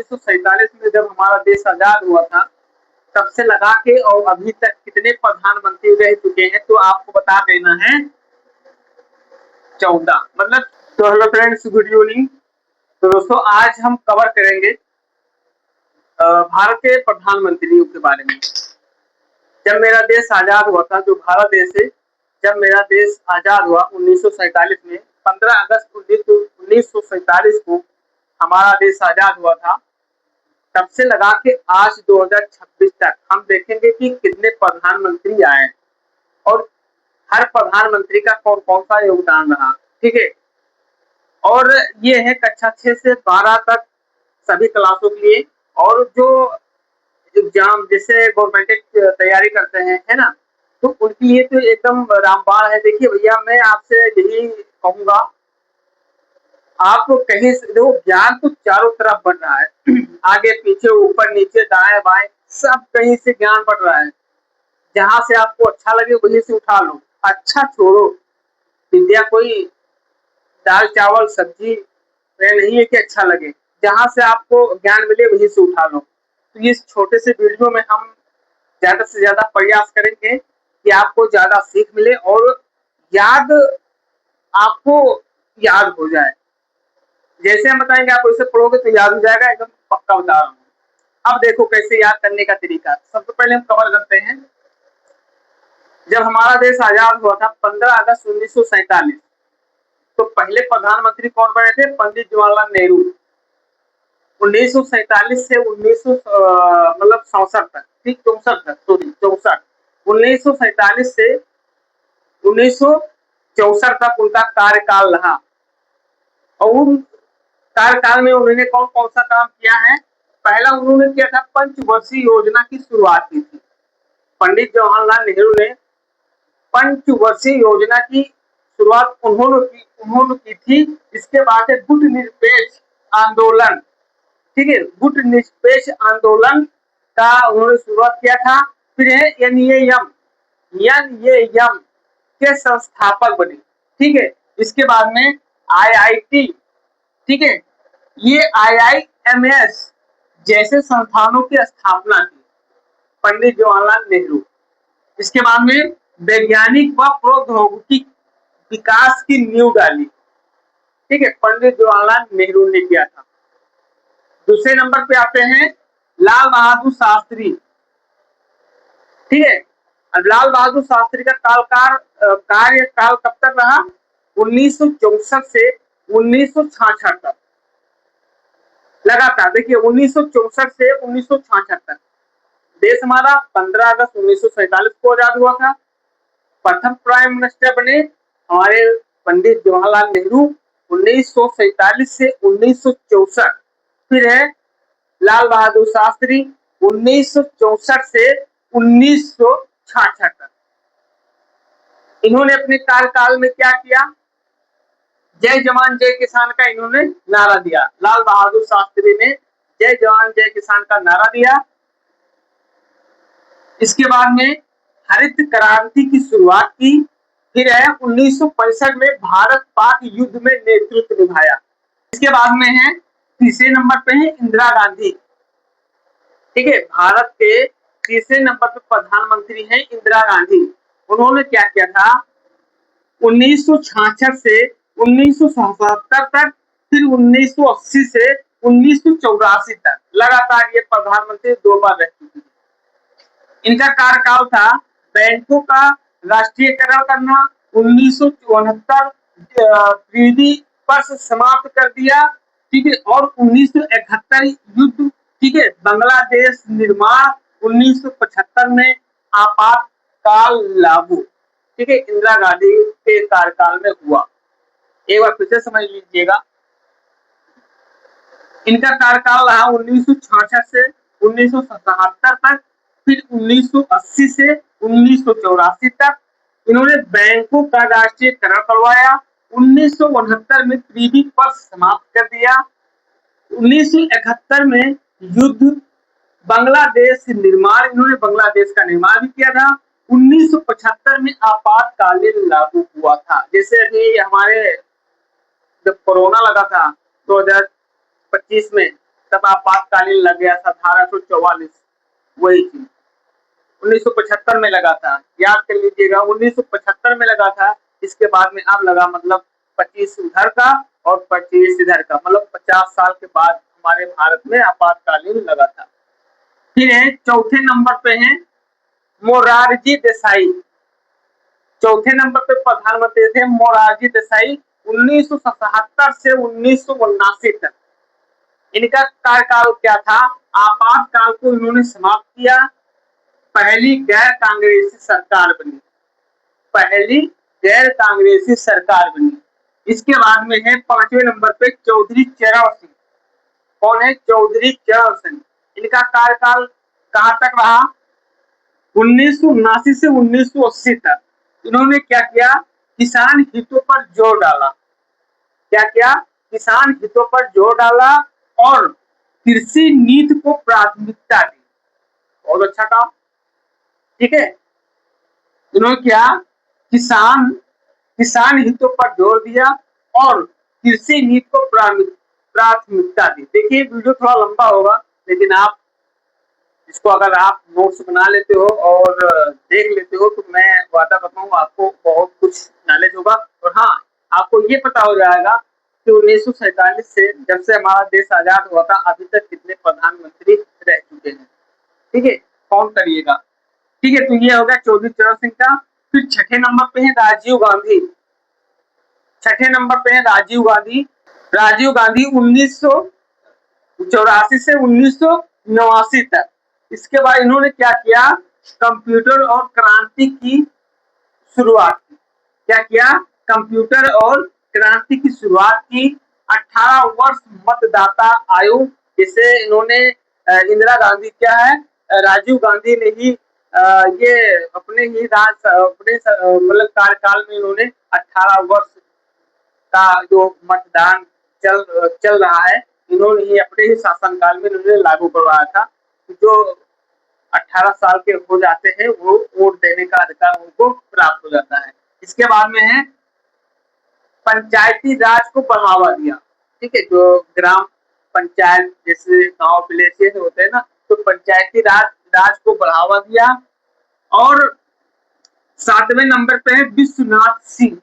1947 में जब हमारा देश आजाद हुआ था, तब से लगा के और अभी तक कितने प्रधानमंत्री रह चुके हैं तो आपको बता देना है 14। मतलब तो हेलो फ्रेंड्स, गुड इवनिंग। तो दोस्तों आज हम कवर करेंगे भारत के प्रधानमंत्रियों के बारे में। जब मेरा देश आजाद हुआ था, जो भारत देश है, जब मेरा देश आजाद हुआ 1947 में, 15 अगस्त 1947 को हमारा देश आजाद हुआ था। तब से लगा के आज 2026 तक हम देखेंगे कि कितने प्रधानमंत्री आए और हर प्रधानमंत्री का कौन कौन सा योगदान रहा। ठीक है, और ये है कक्षा 6 से 12 तक सभी क्लासों के लिए। और जो एग्जाम जैसे गवर्नमेंट तैयारी करते हैं, है ना, तो उनके लिए तो एकदम रामबाण है। देखिए भैया, मैं आपसे यही कहूंगा, आप कहीं से देखो, ज्ञान तो चारों तरफ बढ़ रहा है आगे पीछे ऊपर नीचे दाएं बाएं सब कहीं से ज्ञान बढ़ रहा है। जहां से आपको अच्छा लगे वहीं से उठा लो। अच्छा छोड़ो, विद्या कोई दाल चावल सब्जी नहीं है कि अच्छा लगे। जहां से आपको ज्ञान मिले वहीं से उठा लो। तो इस छोटे से वीडियो में हम ज्यादा से ज्यादा प्रयास करेंगे कि आपको ज्यादा सीख मिले और याद आपको याद हो जाए। जैसे हम बताएंगे आप वैसे पढ़ोगे तो याद हो जाएगा, एकदम पक्का बता रहा हूँ। अब देखो कैसे याद करने का तरीका। सबसे पहले हम कवर करते हैं, जब हमारा देश आजाद हुआ था 15 अगस्त 1947, तो पहले प्रधानमंत्री कौन बने थे? पंडित जवाहरलाल नेहरू। 1947 से 1900 मतलब 67 तक, ठीक 64 तक, सॉरी 64, 1947 से 1964 तक उनका कार्यकाल रहा। और कार्यकाल में उन्होंने कौन कौन सा काम किया है? पहला उन्होंने किया था, पंचवर्षीय योजना की शुरुआत की थी। पंडित जवाहरलाल नेहरू ने पंचवर्षीय योजना की शुरुआत उन्होंने की थी। इसके बाद है गुट निरपेक्ष आंदोलन। ठीक है, गुट निरपेक्ष आंदोलन का उन्होंने शुरुआत किया था। फिर है एनएएम के संस्थापक बने। ठीक है, इसके बाद में आईआईटी, ठीक है, ये आईआईएमएस जैसे संस्थानों की स्थापना की पंडित जवाहरलाल नेहरू। इसके बाद में वैज्ञानिक व प्रौद्योगिकी विकास की नींव डाली। ठीक है, पंडित जवाहरलाल नेहरू ने किया था। दूसरे नंबर पे आते हैं लाल बहादुर शास्त्री। ठीक है, अब लाल बहादुर शास्त्री का कार्यकाल कब तक रहा? 1964 से 1966 तक लगातार। देखिए 1964 से 1966 तक देश हमारा 15 अगस्त 1947 को आजाद हुआ था। प्रथम प्राइम मिनिस्टर बने हमारे पंडित जवाहरलाल नेहरू 1947 से 1964। फिर है लाल बहादुर शास्त्री 1964 से 1966 तक। इन्होंने अपने कार्यकाल में क्या किया? जय जवान जय किसान का इन्होंने नारा दिया। लाल बहादुर शास्त्री ने जय जवान जय किसान का नारा दिया। इसके बाद में हरित क्रांति की शुरुआत की। फिर है 1965 में भारत पाक युद्ध में नेतृत्व निभाया। इसके बाद में है तीसरे नंबर पे है इंदिरा गांधी। ठीक है, भारत के तीसरे नंबर पे प्रधानमंत्री हैं इंदिरा गांधी। उन्होंने क्या किया था? 1966 से 1977 तक, फिर 1980 से 1984 तक लगातार ये प्रधानमंत्री 2 बार रह चुके हैं। इनका कार्यकाल था बैंकों का राष्ट्रीयकरण करना, 1974 त्रिदी पर समाप्त कर दिया। ठीक है, और 1971 युद्ध, ठीक है, बांग्लादेश निर्माण 1975 में आपातकाल लागू। ठीक है, इंदिरा गांधी के कार्यकाल में हुआ। एक बार फिर से समझ लीजिएगा, इनका कार्यकाल रहा 1966 से 1977 तक, फिर 1980 से 1984 तक। इन्होंने बैंकों का राष्ट्रीयकरण करवाया, 1969 में त्रिदी पर समाप्त कर दिया, 1971 में युद्ध, बांग्लादेश निर्माण, इन्होंने बांग्लादेश का निर्माण भी किया था, 1975 में आपातकालीन लागू हुआ था। जैसे अभी हमारे जब कोरोना लगा था 2025 में, तब आपातकालीन लग गया था, धारा 144 वही थी। 1975 में लगा था, याद कर लीजिएगा, 1975 में लगा था। इसके बाद में अब लगा, मतलब 25 उधर का और 25 इधर का, मतलब 50 साल के बाद हमारे भारत में आपातकालीन लगा था। फिर है चौथे नंबर पे है मोरारजी देसाई। चौथे नंबर पे प्रधानमंत्री थे मोरारजी देसाई, 1977 से 1979 तक। इनका कार्यकाल क्या था? आपातकाल को इन्होंने समाप्त किया। पहली गैर कांग्रेसी सरकार बनी, पहली गैर कांग्रेसी सरकार बनी। इसके बाद में है 5वें नंबर पे चौधरी चरण सिंह। कौन है? चौधरी चरण सिंह। इनका कार्यकाल कहां तक रहा? 1979 से 1980 तक। इन्होंने क्या किया? किसान हितों पर जोर डाला। क्या किया? किसान हितों पर जोर डाला और कृषि नीति को प्राथमिकता दी। बहुत अच्छा काम, ठीक है। इन्होंने क्या? किसान हितों पर जोर दिया और कृषि नीति को प्राथमिकता दी। देखिए वीडियो थोड़ा लंबा होगा, लेकिन आप इसको अगर आप नोट्स बना लेते हो और देख लेते हो तो मैं वादा करता हूँ आपको बहुत कुछ नॉलेज होगा। और हाँ, आपको ये पता हो जाएगा कि 1947 से, जब से हमारा देश आजाद हुआ था, अभी तक कितने प्रधानमंत्री रह चुके हैं। ठीक है, कौन करिएगा। ठीक है, तो ये हो गया चौधरी चरण सिंह का। फिर छठे नंबर पे है राजीव गांधी। छठे नंबर पे है राजीव गांधी। राजीव गांधी 1984 से 1989 तक। इसके बाद इन्होंने क्या किया? कंप्यूटर और क्रांति की शुरुआत की। क्या किया? कंप्यूटर और क्रांति की शुरुआत की। 18 वर्ष मतदाता आयु, जिसे इन्होंने इंदिरा गांधी क्या है, राजीव गांधी ने ही ये अपने ही अपने मतलब कार्यकाल में इन्होंने 18 वर्ष का जो मतदान चल रहा है, इन्होंने ही अपने ही शासनकाल में इन्होंने लागू करवाया था। जो 18 साल के हो जाते हैं वो वोट देने का अधिकार उनको प्राप्त हो जाता है। इसके बाद में है पंचायती राज को बढ़ावा दिया। ठीक है, जो ग्राम पंचायत जैसे गांव विलेज होते हैं ना, तो पंचायती राज को बढ़ावा दिया। और 7वें नंबर पे है विश्वनाथ सिंह।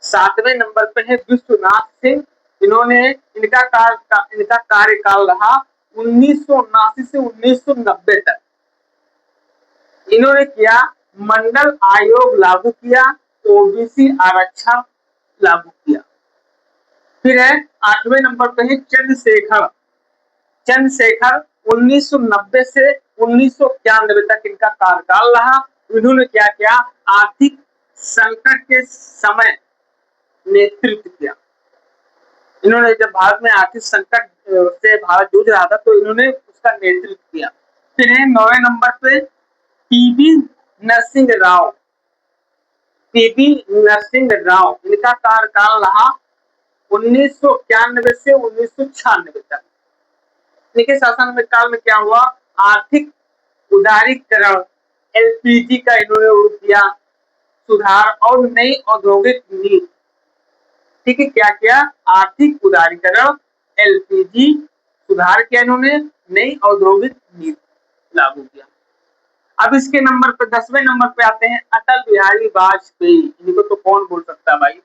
7वें नंबर पे है विश्वनाथ सिंह। इन्होंने इनका कार्यकाल रहा 1979 से 1990 तक। इन्होंने किया मंडल आयोग लागू किया, ओबीसी आरक्षण लागू किया। फिर है 8वें नंबर पे है चंद्रशेखर। चंद्रशेखर 1990 से 1991 तक इनका कार्यकाल रहा। इन्होंने क्या किया? आर्थिक संकट के समय नेतृत्व किया। इन्होंने जब भारत में आर्थिक संकट से भारत जूझ रहा था, तो इन्होंने उसका नेतृत्व किया। फिर है 9वें नंबर पे पीवी नरसिंह राव। पीवी नरसिंह राव, इनका कार्यकाल रहा 1991 से 1996 तक। इनके शासन काल में क्या हुआ? आर्थिक उदारीकरण, एलपीजी का इन्होंने किया सुधार और नई औद्योगिक नीति। ठीक है, क्या किया? आर्थिक उदारीकरण, एलपीजी सुधार किया इन्होंने, नई औद्योगिक नीति लागू किया। अब इसके नंबर पे 10वें नंबर पे आते हैं अटल बिहारी वाजपेयी। इनको तो कौन भूल सकता है भाई,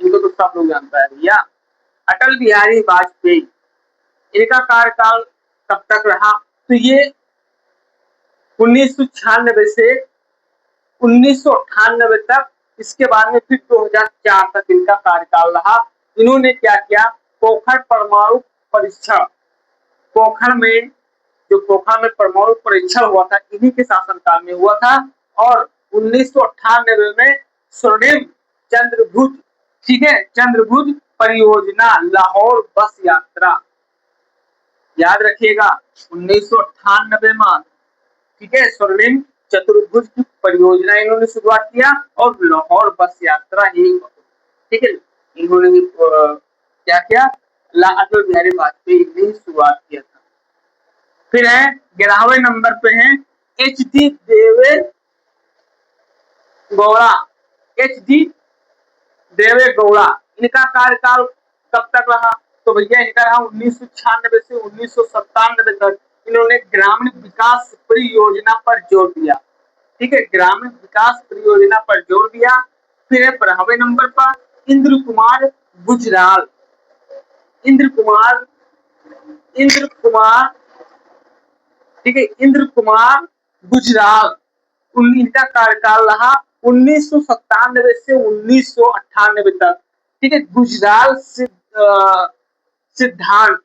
इनको तो सब लोग जानता है भैया। अटल बिहारी वाजपेयी, इनका कार्यकाल कब तक रहा? तो ये 1996 से 1998 तक। इसके बाद में फिर 2004 तक इनका कार्यकाल रहा। इन्होंने क्या किया? पोखर परमाणु परीक्षण, पोखर में जो पोखर में परमाणु परीक्षण हुआ था, इन्हीं के शासनकाल में हुआ था। और 1998 में स्वर्णिम चंद्रभुज, ठीक है, चंद्रभुज परियोजना, लाहौर बस यात्रा, याद रखिएगा 1998 में, ठीक है, स्वर्णिम चतुर्भुज की परियोजना इन्होंने शुरुआत किया और लाहौर बस यात्रा ही, ठीक है, इन्होंने क्या किया? अटल बिहारी वाजपेयी ने शुरुआत किया था। फिर है 11वें नंबर पे है एच डी देवे गौड़ा। एच डी देवे गौड़ा, इनका कार्यकाल कब तक रहा? तो भैया इनका रहा 1996 से 1997 तक इन्होंने ग्रामीण विकास परियोजना पर जोर दिया। ठीक है, ग्रामीण विकास परियोजना पर जोर दिया। फिर है 12वें नंबर पर इंद्र कुमार गुजराल। इंद्र कुमार इंद्र कुमार ठीक है, इंद्र कुमार गुजराल। इनका कार्यकाल रहा 1997 से 1998 तक। ठीक है, गुजराल सिद्धांत।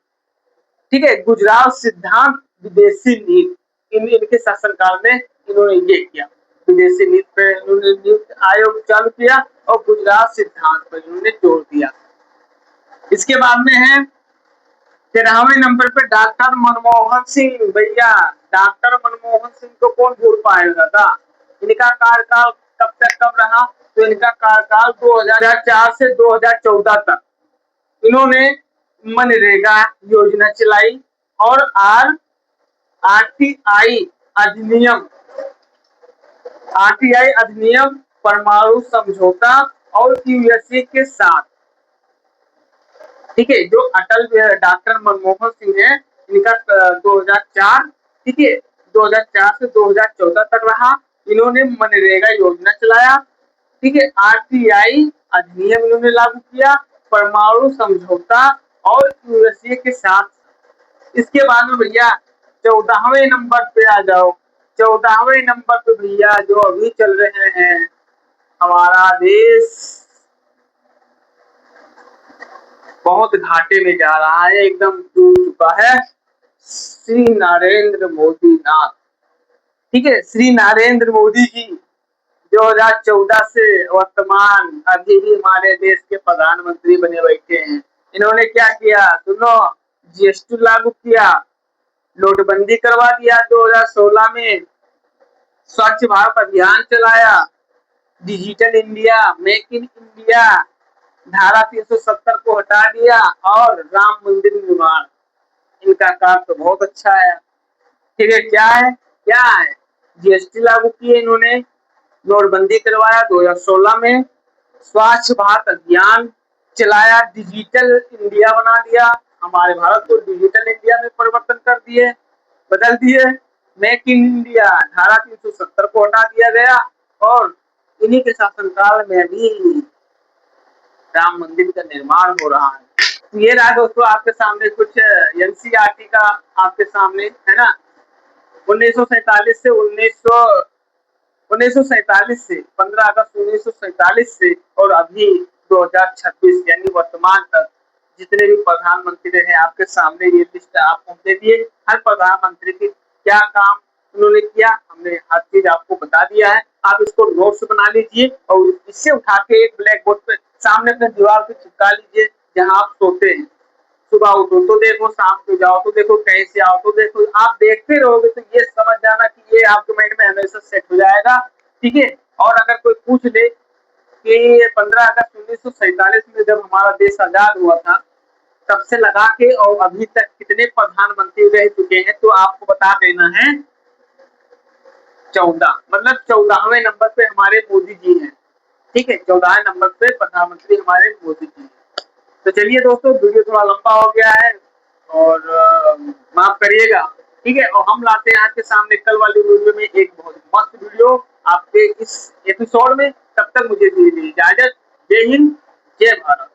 ठीक है, गुजराल सिद्धांत विदेशी नीति इनके शासनकाल में इन्होंने ये किया। विदेशी नीति पे इन्होंने नीति आयोग चालू किया और गुजरात सिद्धांत पर इन्होंने जोर दिया। इसके बाद में है 13वें नंबर पे डॉक्टर मनमोहन सिंह। भैया डॉक्टर मनमोहन सिंह को कौन भूल पाएगा था। इनका कार्यकाल कब तक कब रहा, तो इनका कार्यकाल 2004 से 2014 तक। इन्होंने मनरेगा योजना चलाई और आरटीआई अधिनियम परमाणु समझौता और यूएसए के साथ। ठीक है, जो अटल डॉक्टर मनमोहन सिंह है इनका 2004 ठीक है 2004 से 2014 तक रहा। इन्होंने मनरेगा योजना चलाया। ठीक है, आरटीआई अधिनियम इन्होंने लागू किया, परमाणु समझौता और यूएसए के साथ। इसके बाद में भैया 14वें नंबर पे आ जाओ। 14वें नंबर पे भैया जो अभी चल रहे हैं, हमारा देश बहुत घाटे में जा रहा है, एकदम डूब चुका है, श्री नरेंद्र मोदी नाथ। ठीक है, श्री नरेंद्र मोदी जी 2014 से वर्तमान अभी भी हमारे देश के प्रधानमंत्री बने बैठे हैं। इन्होंने क्या किया सुनो, जीएसटी लागू किया, नोटबंदी करवा दिया 2016 में, स्वच्छ भारत अभियान चलाया, digital India, make in India, धारा 370 को हटा दिया और राम मंदिर निर्माण। इनका काम तो बहुत अच्छा है। ठीक है, क्या है जीएसटी लागू किए इन्होंने, नोटबंदी करवाया 2016 में, स्वच्छ भारत अभियान चलाया, डिजिटल इंडिया बना दिया, हमारे भारत को डिजिटल इंडिया में परिवर्तन कर दिए, बदल दिए। मेक इन इंडिया धारा 370 को हटा दिया गया और इन्हीं के शासनकाल में भी राम मंदिर का निर्माण हो रहा है। तो ये रहा दोस्तों आपके सामने कुछ एनसीईआरटी का, आपके सामने है ना, 1947 से 1947 से 15 अगस्त 1947 से और अभी 2026 यानी वर्तमान तक जितने भी प्रधानमंत्री हैं आपके सामने ये लिस्ट आपको दे दिए। हर प्रधानमंत्री के क्या काम उन्होंने किया हमने हर चीज आपको बता दिया है। आप इसको नोट्स बना लीजिए और इससे उठा के एक ब्लैक बोर्ड पे सामने अपने दीवार पे चिपका लीजिए जहां आप सोते हैं। सुबह उठो तो देखो, शाम को जाओ तो देखो, कहीं से आओ तो देखो। आप देखते रहोगे तो ये समझ जाना कि ये आपके माइंड में हमेशा सेट हो जाएगा। ठीक है, और अगर कोई पूछ ले कि 15 अगस्त 1947 में जब हमारा देश आजाद हुआ था तब से लगा के और अभी तक कितने प्रधानमंत्री रह चुके हैं, तो आपको बता देना है 14, मतलब 14वें नंबर पे हमारे मोदी जी हैं। ठीक है, 14वें नंबर पे प्रधानमंत्री हमारे मोदी जी हैं। तो चलिए दोस्तों, वीडियो थोड़ा लंबा हो गया है और माफ करिएगा। ठीक है, और हम लाते हैं आपके सामने कल वाली वीडियो में एक बहुत मस्त वीडियो आपके इस एपिसोड में। तब तक मुझे दीजिए इजाजत। जय हिंद, जय भारत।